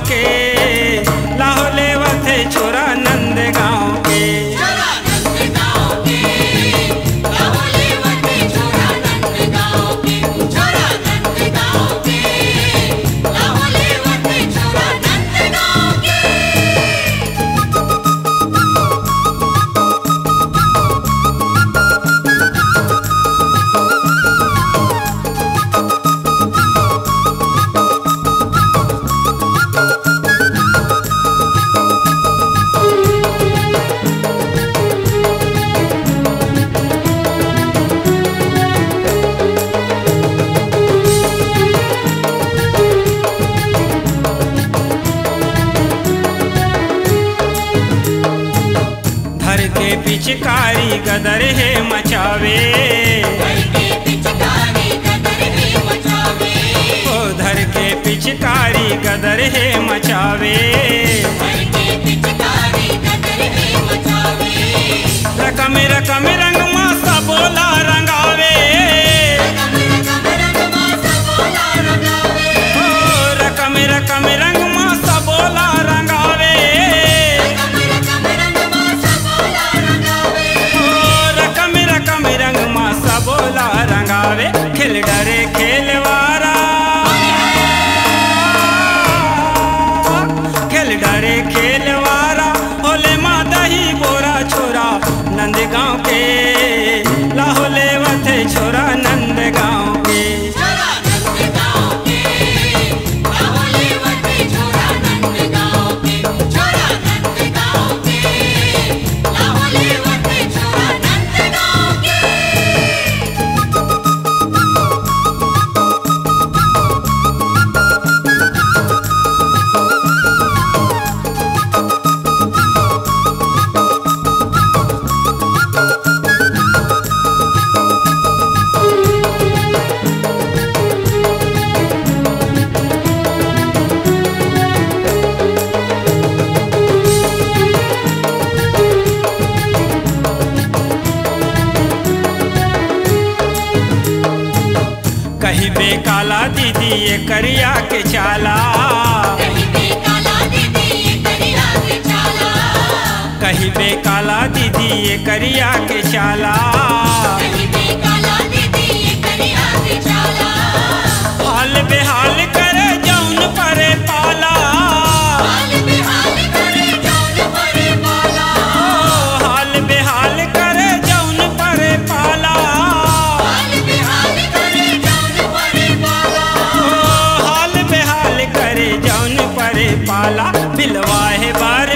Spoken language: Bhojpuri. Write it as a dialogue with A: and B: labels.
A: के, लाहोले वथे छोरा नंद गाँव के। धर के पिचकारी गदर है मचावे,
B: धर के पिचकारी गदर है मचावे,
A: ओ धर के पिचकारी गदर है मचावे,
B: धर के पिचकारी गदर है मचावे।
A: रकम रकम रंग मासा बोला रंगावे,
B: रकम रकम रंग मासा बोला रंगावे,
A: ओ रकम रकम रंग मासा बोला रंगावे,
B: रकम रकम रंग मासा बोला रंगावे।
A: ओ रकम रकम रंग मासा बोला रंगावे। खिल डरे खेलवारा, खिल डरे खेलवारा, होले माँ दही बोरा छोरा नंद गाँव के, लाहोले वथे छोरा नंद गाँव के।
B: छोरा नंद गाँव के, लाहोले वथे छोरा नंद गाँव के, छोरा नंद गाँव के, लाहोले वथे छोरा नंद गाँव के।
A: कही बे काला दीदी ये करिया के चाला,
B: कहीं पे काला दीदी ये करिया के चाला,
A: कही बे काला दीदी ये करिया के चाला,
B: कहीं पे काला दीदी ये करिया के चाला।
A: हाल बेहाल करे जौन परे पाला,
B: हाल बेहाल करे जौन परे पाला,
A: ओ हाल बेहाल करे जौन परे पाला,
B: हाल बेहाल करे जौन परे पाला।
A: ओ हाल बेहाल करे जौन परे पाला। बिलवाहे बार